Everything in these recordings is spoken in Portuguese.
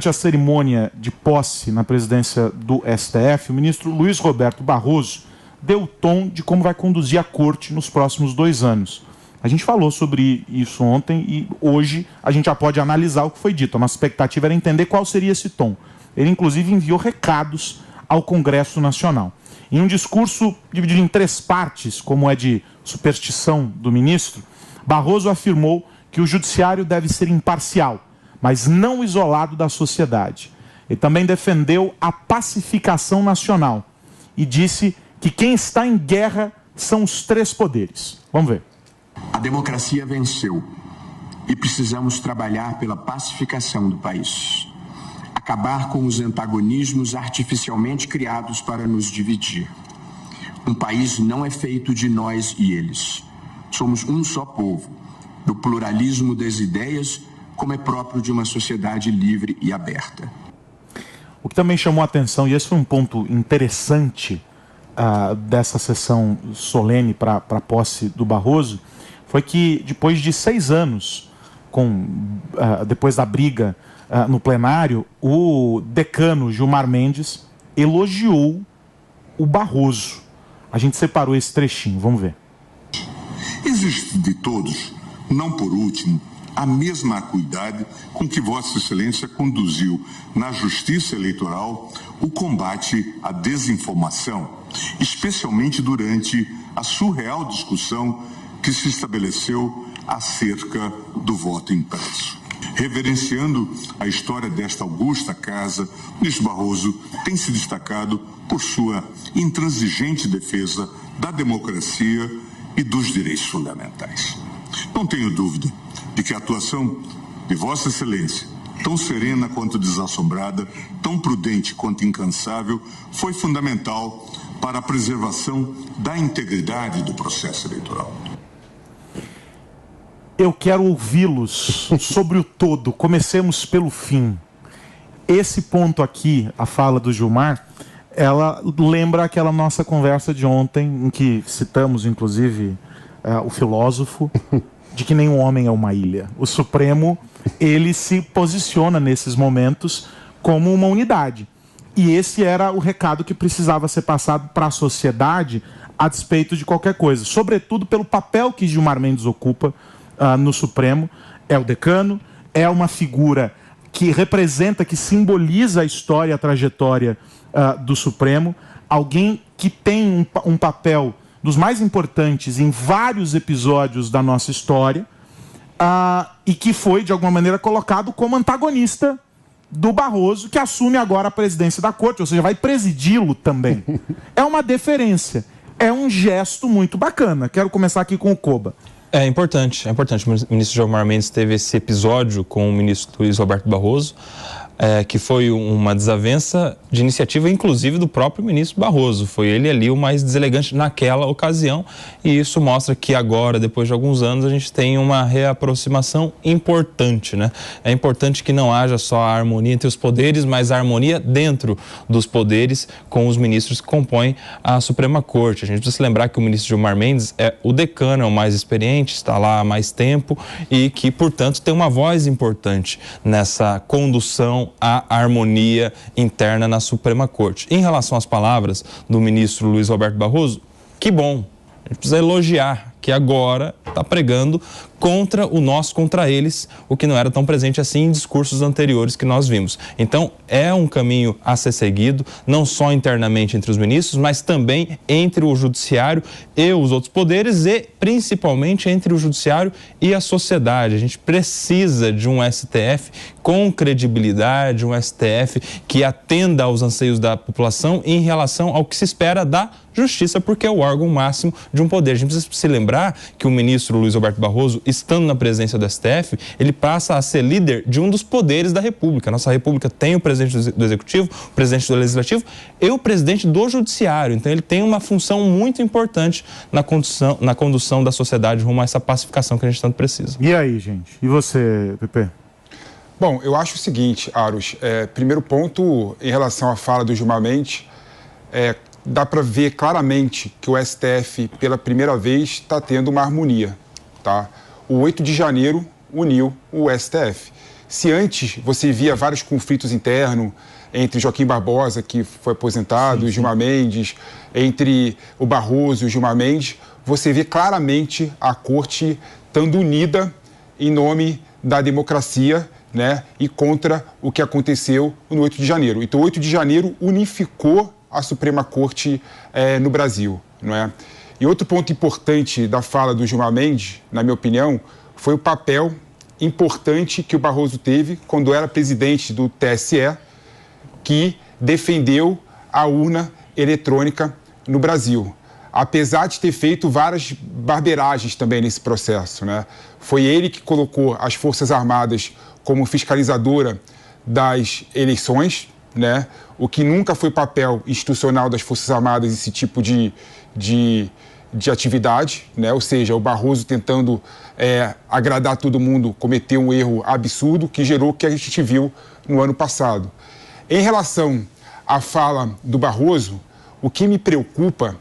Durante a cerimônia de posse na presidência do STF, o ministro Luiz Roberto Barroso deu o tom de como vai conduzir a corte nos próximos 2 anos. A gente falou sobre isso ontem e hoje a gente já pode analisar o que foi dito. A nossa expectativa era entender qual seria esse tom. Ele, inclusive, enviou recados ao Congresso Nacional. Em um discurso dividido em 3 partes, como é de superstição do ministro, Barroso afirmou que o judiciário deve ser imparcial, mas não isolado da sociedade. Ele também defendeu a pacificação nacional e disse que quem está em guerra são os 3 poderes. Vamos ver. A democracia venceu e precisamos trabalhar pela pacificação do país. Acabar com os antagonismos artificialmente criados para nos dividir. Um país não é feito de nós e eles. Somos um só povo, do pluralismo das ideias, como é próprio de uma sociedade livre e aberta. O que também chamou a atenção, e esse foi um ponto interessante dessa sessão solene para a posse do Barroso, foi que depois de 6 anos, depois da briga no plenário, o decano Gilmar Mendes elogiou o Barroso. A gente separou esse trechinho, vamos ver. Existe de todos, não por último, a mesma acuidade com que Vossa Excelência conduziu na Justiça Eleitoral o combate à desinformação, especialmente durante a surreal discussão que se estabeleceu acerca do voto impresso. Reverenciando a história desta augusta casa, Luiz Barroso tem se destacado por sua intransigente defesa da democracia e dos direitos fundamentais. Não tenho dúvida de que a atuação de Vossa Excelência, tão serena quanto desassombrada, tão prudente quanto incansável, foi fundamental para a preservação da integridade do processo eleitoral. Eu quero ouvi-los sobre o todo. Comecemos pelo fim. Esse ponto aqui, a fala do Gilmar, ela lembra aquela nossa conversa de ontem, em que citamos, inclusive, o filósofo, de que nenhum homem é uma ilha. O Supremo, ele se posiciona nesses momentos como uma unidade. E esse era o recado que precisava ser passado para a sociedade a despeito de qualquer coisa. Sobretudo pelo papel que Gilmar Mendes ocupa no Supremo. É o decano, é uma figura que representa, que simboliza a história, a trajetória do Supremo. Alguém que tem um papel dos mais importantes em vários episódios da nossa história e que foi, de alguma maneira, colocado como antagonista do Barroso, que assume agora a presidência da Corte, ou seja, vai presidi-lo também. É uma deferência, é um gesto muito bacana. Quero começar aqui com o Koba. É importante. O ministro Gilmar Mendes teve esse episódio com o ministro Luiz Roberto Barroso, que foi uma desavença de iniciativa, inclusive, do próprio ministro Barroso. Foi ele ali o mais deselegante naquela ocasião, e isso mostra que agora, depois de alguns anos, a gente tem uma reaproximação importante, né? É importante que não haja só a harmonia entre os poderes, mas a harmonia dentro dos poderes com os ministros que compõem a Suprema Corte. A gente precisa se lembrar que o ministro Gilmar Mendes é o decano, é o mais experiente, está lá há mais tempo e que, portanto, tem uma voz importante nessa condução à harmonia interna na Suprema Corte. Em relação às palavras do ministro Luiz Roberto Barroso, que bom, a gente precisa elogiar que agora está pregando contra eles, o que não era tão presente assim em discursos anteriores que nós vimos. Então, é um caminho a ser seguido, não só internamente entre os ministros, mas também entre o judiciário e os outros poderes e, principalmente, entre o judiciário e a sociedade. A gente precisa de um STF com credibilidade, um STF que atenda aos anseios da população em relação ao que se espera da justiça, porque é o órgão máximo de um poder. A gente precisa se lembrar que o ministro Luiz Roberto Barroso, estando na presidência do STF, ele passa a ser líder de um dos poderes da República. A nossa República tem o presidente do Executivo, o presidente do Legislativo e o presidente do Judiciário. Então, ele tem uma função muito importante na condução da sociedade rumo a essa pacificação que a gente tanto precisa. E aí, gente? E você, Pepe? Bom, eu acho o seguinte, Aros. Primeiro ponto, em relação à fala do Gilmar Mendes, dá para ver claramente que o STF, pela primeira vez, está tendo uma harmonia, tá? O 8 de janeiro uniu o STF. Se antes você via vários conflitos internos entre Joaquim Barbosa, que foi aposentado, e Gilmar Mendes, entre o Barroso e o Gilmar Mendes, você vê claramente a corte estando unida em nome da democracia, né, e contra o que aconteceu no 8 de janeiro. Então, o 8 de janeiro unificou a Suprema Corte no Brasil, não é? E outro ponto importante da fala do Gilmar Mendes, na minha opinião, foi o papel importante que o Barroso teve quando era presidente do TSE, que defendeu a urna eletrônica no Brasil. Apesar de ter feito várias barberagens também nesse processo, né? Foi ele que colocou as Forças Armadas como fiscalizadora das eleições, né? O que nunca foi papel institucional das Forças Armadas, esse tipo de atividade, né? Ou seja, o Barroso tentando agradar todo mundo, cometeu um erro absurdo que gerou o que a gente viu no ano passado. Em relação à fala do Barroso, o que me preocupa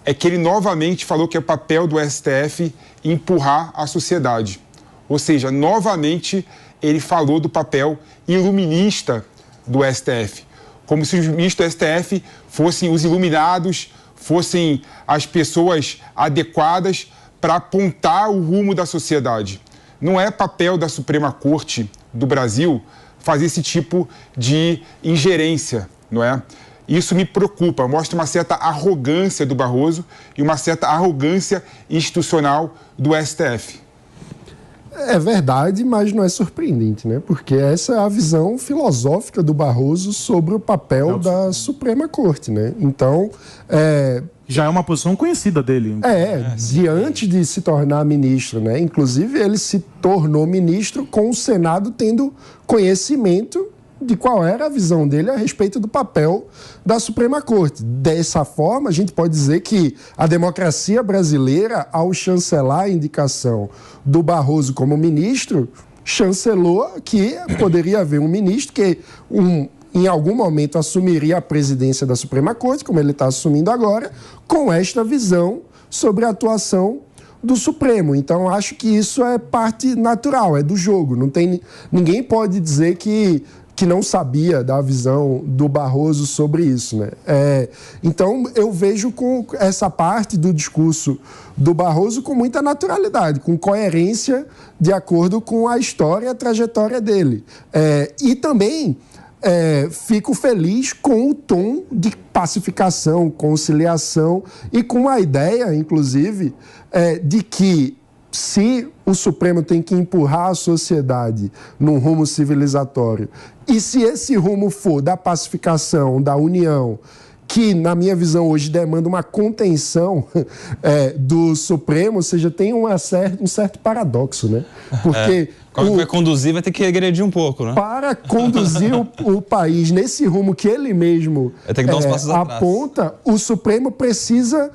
é que ele novamente falou que é o papel do STF empurrar a sociedade. Ou seja, novamente ele falou do papel iluminista do STF, como se os ministros do STF fossem os iluminados, fossem as pessoas adequadas para apontar o rumo da sociedade. Não é papel da Suprema Corte do Brasil fazer esse tipo de ingerência, não é? Isso me preocupa, mostra uma certa arrogância do Barroso e uma certa arrogância institucional do STF. É verdade, mas não é surpreendente, né? Porque essa é a visão filosófica do Barroso sobre o papel da Suprema Corte, né? Então, já é uma posição conhecida dele. Antes de se tornar ministro, né? Inclusive, ele se tornou ministro com o Senado tendo conhecimento de qual era a visão dele a respeito do papel da Suprema Corte. Dessa forma, a gente pode dizer que a democracia brasileira, ao chancelar a indicação do Barroso como ministro, chancelou que poderia haver um ministro que em algum momento assumiria a presidência da Suprema Corte, como ele está assumindo agora, com esta visão sobre a atuação do Supremo. Então, acho que isso é parte natural, é do jogo. Ninguém pode dizer que não sabia da visão do Barroso sobre isso, né? Então, eu vejo com essa parte do discurso do Barroso com muita naturalidade, com coerência, de acordo com a história e a trajetória dele. E também fico feliz com o tom de pacificação, conciliação e com a ideia, inclusive, de que se o Supremo tem que empurrar a sociedade num rumo civilizatório, e se esse rumo for da pacificação, da união, que, na minha visão, hoje demanda uma contenção do Supremo, ou seja, tem um certo paradoxo, né? Porque como vai conduzir, vai ter que regredir um pouco, né? Para conduzir o país nesse rumo que ele mesmo aponta, o Supremo precisa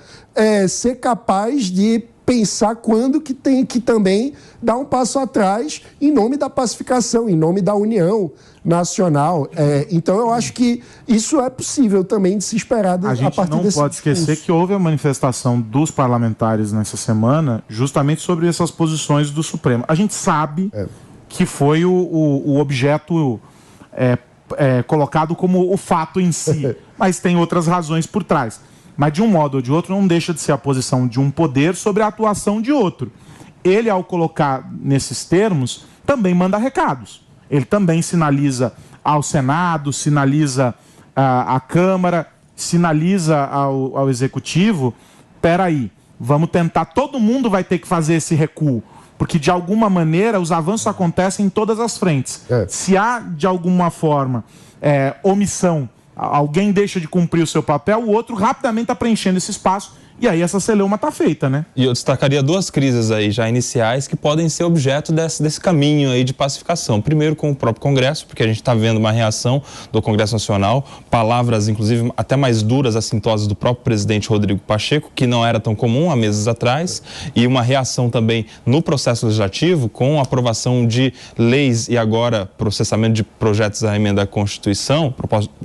ser capaz de pensar quando que tem que também dar um passo atrás em nome da pacificação, em nome da união nacional. Então, eu acho que isso é possível também de se esperar a partir desse A gente não pode esquecer que houve a manifestação dos parlamentares nessa semana justamente sobre essas posições do Supremo. A gente sabe que foi o objeto colocado como o fato em si, mas tem outras razões por trás. Mas, de um modo ou de outro, não deixa de ser a posição de um poder sobre a atuação de outro. Ele, ao colocar nesses termos, também manda recados. Ele também sinaliza ao Senado, sinaliza à Câmara, sinaliza ao Executivo, peraí, vamos tentar, todo mundo vai ter que fazer esse recuo, porque, de alguma maneira, os avanços acontecem em todas as frentes. Se há, de alguma forma, omissão, alguém deixa de cumprir o seu papel, o outro rapidamente está preenchendo esse espaço, e aí essa celeuma está feita, né? E eu destacaria duas crises aí já iniciais que podem ser objeto desse caminho aí de pacificação. Primeiro, com o próprio Congresso, porque a gente está vendo uma reação do Congresso Nacional, palavras, inclusive, até mais duras, assintosas do próprio presidente Rodrigo Pacheco, que não era tão comum há meses atrás, e uma reação também no processo legislativo, com a aprovação de leis e agora processamento de projetos à emenda à Constituição,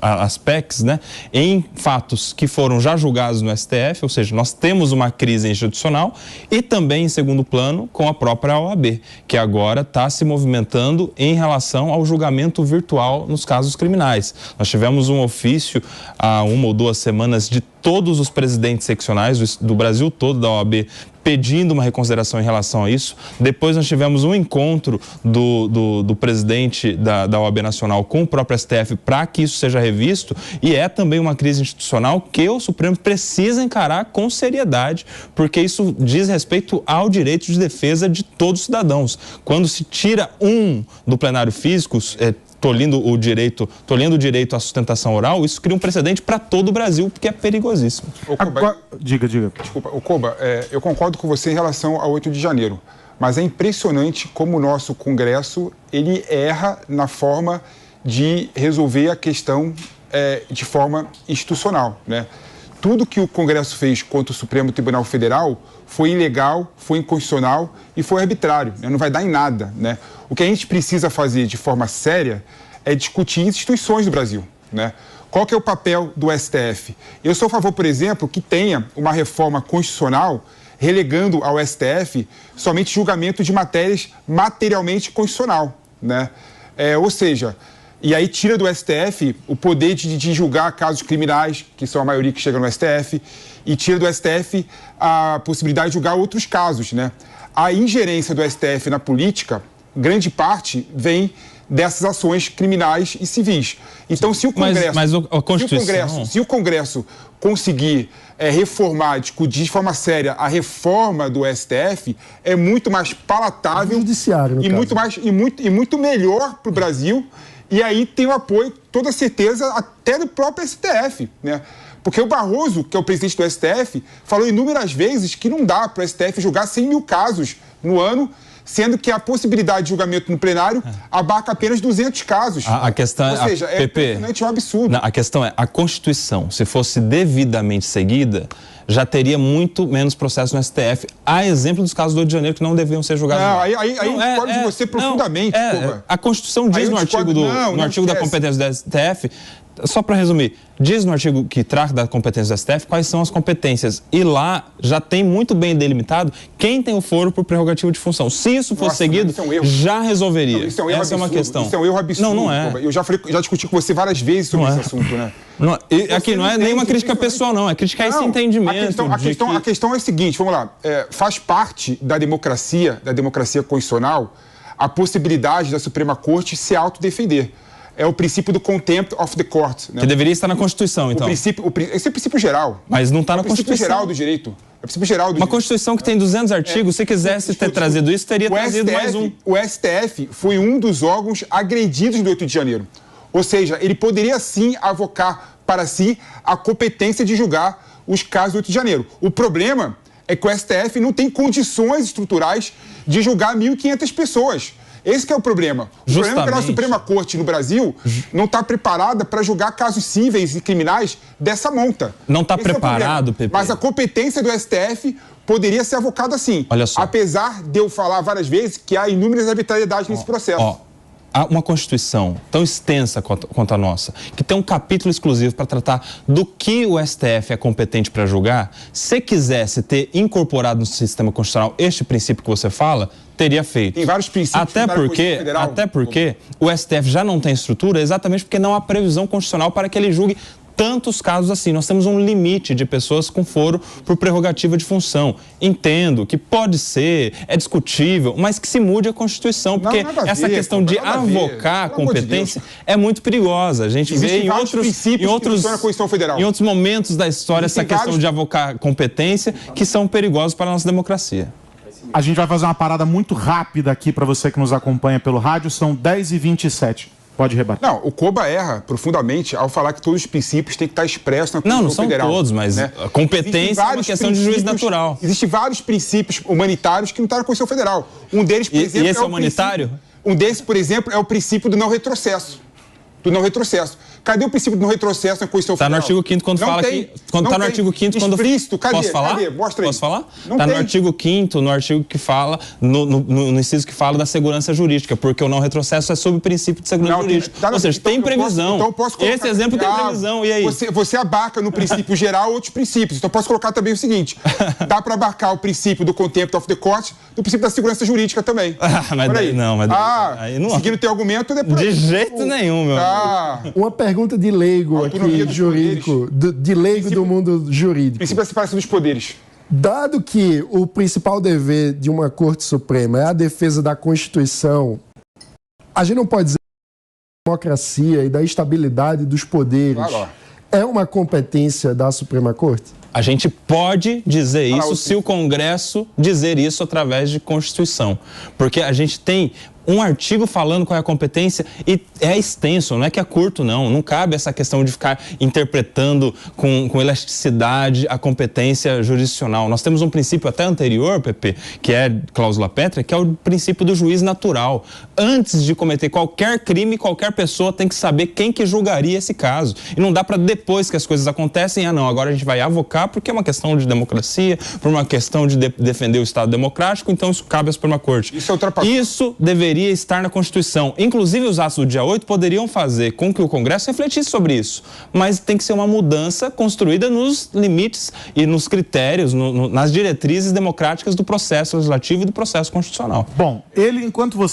as PECs, né, em fatos que foram já julgados no STF, ou seja, Nós temos uma crise institucional e também, em segundo plano, com a própria OAB, que agora está se movimentando em relação ao julgamento virtual nos casos criminais. Nós tivemos um ofício há 1 ou 2 semanas de todos os presidentes seccionais do Brasil todo da OAB pedindo uma reconsideração em relação a isso. Depois nós tivemos um encontro do presidente da OAB Nacional com o próprio STF para que isso seja revisto, e é também uma crise institucional que o Supremo precisa encarar com seriedade, porque isso diz respeito ao direito de defesa de todos os cidadãos. Quando se tira um do plenário físico, tolhindo o direito à sustentação oral, isso cria um precedente para todo o Brasil, porque é perigosíssimo. Diga. Desculpa, Koba, eu concordo com você em relação ao 8 de janeiro, mas é impressionante como o nosso Congresso, ele erra na forma de resolver a questão de forma institucional, né? Tudo que o Congresso fez contra o Supremo Tribunal Federal foi ilegal, foi inconstitucional e foi arbitrário, né? Não vai dar em nada, né? O que a gente precisa fazer de forma séria é discutir instituições do Brasil, né? Qual que é o papel do STF? Eu sou a favor, por exemplo, que tenha uma reforma constitucional relegando ao STF somente julgamento de matérias materialmente constitucional, né? Ou seja, e aí tira do STF o poder de julgar casos criminais, que são a maioria que chega no STF, e tira do STF a possibilidade de julgar outros casos, né? A ingerência do STF na política, grande parte, vem dessas ações criminais e civis. Então, se o Congresso, se o Congresso conseguir reformar, discutir de forma séria a reforma do STF, é muito mais palatável e muito melhor para o Brasil. E aí tem o apoio, toda certeza, até do próprio STF, né? Porque o Barroso, que é o presidente do STF, falou inúmeras vezes que não dá para o STF julgar 100 mil casos no ano, sendo que a possibilidade de julgamento no plenário abarca apenas 200 casos. A questão Ou seja, é impressionante, é um absurdo. Não, a questão é, a Constituição, se fosse devidamente seguida, já teria muito menos processo no STF. Há exemplo dos casos do Rio de Janeiro que não deviam ser julgados. Não, aí discordo de você profundamente. A Constituição diz no artigo da competência do STF, só para resumir, diz no artigo que trata da competência do STF quais são as competências. E lá já tem muito bem delimitado quem tem o foro por prerrogativa de função. Se isso fosse seguido, já resolveria. Isso é um erro Essa absurdo. É uma questão. Isso é um erro absurdo. Não é. Eu já discuti com você várias vezes sobre esse assunto, né? Aqui não é nenhuma crítica pessoal, não. É criticar esse entendimento. A questão é a seguinte, vamos lá. Faz parte da democracia constitucional, a possibilidade da Suprema Corte se autodefender. É o princípio do contempt of the court, né? Que deveria estar na Constituição, então. Esse é o princípio geral. Mas não está na É Constituição. o princípio geral do direito. É o princípio geral do direito. Uma Constituição que tem 200 artigos, se quisesse ter trazido isso, teria trazido mais um. O STF foi um dos órgãos agredidos do 8 de janeiro. Ou seja, ele poderia sim avocar para si a competência de julgar os casos do 8 de janeiro. O problema é que o STF não tem condições estruturais de julgar 1.500 pessoas. Esse que é o problema. O problema é que a nossa Suprema Corte no Brasil não está preparada para julgar casos cíveis e criminais dessa monta. Não está preparado, Pepe. Mas a competência do STF poderia ser avocada assim. Olha só. Apesar de eu falar várias vezes que há inúmeras arbitrariedades nesse processo. Há uma Constituição tão extensa quanto a nossa, que tem um capítulo exclusivo para tratar do que o STF é competente para julgar. Se quisesse ter incorporado no sistema constitucional este princípio que você fala, teria feito. Tem vários princípios. Até porque o STF já não tem estrutura exatamente porque não há previsão constitucional para que ele julgue tantos casos assim. Nós temos um limite de pessoas com foro por prerrogativa de função. Entendo que pode ser, é discutível, mas que se mude a Constituição, porque essa questão de avocar a competência é muito perigosa. A gente vê em outros momentos da história essa questão de avocar a competência que são perigosos para a nossa democracia. A gente vai fazer uma parada muito rápida aqui para você que nos acompanha pelo rádio, são 10h27. Pode rebater. Não, o Koba erra profundamente ao falar que todos os princípios têm que estar expressos na Constituição Federal. Não são todos, mas a competência é uma questão de juízo natural. Existem vários princípios humanitários que não estão na Constituição Federal. Um deles, por exemplo, esse é humanitário? Um desses, por exemplo, é o princípio do não retrocesso. Cadê o princípio do não retrocesso na Constituição Federal? Está no artigo 5º quando fala que... Está no artigo 5º quando... Explícito, cadê? Posso falar? Cadê? Mostra aí. Posso falar? Está no artigo 5º, no artigo que fala, no inciso que fala da segurança jurídica, porque o não retrocesso é sob o princípio de segurança jurídica. Ou seja, tem previsão. Então posso colocar, esse exemplo tem previsão, e aí? Você abarca no princípio geral outros princípios. Então posso colocar também o seguinte, dá para abarcar o princípio do contempt of the court, do princípio da segurança jurídica também. Mas daí não, mas aí não. Seguindo o teu argumento, depois... De jeito nenhum, meu. Uma pergunta de leigo aqui, jurídico, de leigo do mundo jurídico. Princípio da separação dos poderes. Dado que o principal dever de uma Corte Suprema é a defesa da Constituição, a gente não pode dizer que a democracia e da estabilidade dos poderes é uma competência da Suprema Corte? A gente pode dizer isso se o Congresso dizer isso através de Constituição. Porque a gente tem um artigo falando qual é a competência e é extenso, não é que é curto, não. Não cabe essa questão de ficar interpretando com elasticidade a competência jurisdicional. Nós temos um princípio até anterior, Pepe, que é cláusula pétrea, que é o princípio do juiz natural. Antes de cometer qualquer crime, qualquer pessoa tem que saber quem que julgaria esse caso. E não dá para depois que as coisas acontecem, agora a gente vai avocar porque é uma questão de democracia, por uma questão de defender o Estado democrático, então isso cabe à Suprema Corte. Isso deveria estar na Constituição. Inclusive, os atos do dia 8 poderiam fazer com que o Congresso refletisse sobre isso. Mas tem que ser uma mudança construída nos limites e nos critérios, nas diretrizes democráticas do processo legislativo e do processo constitucional. Bom, enquanto você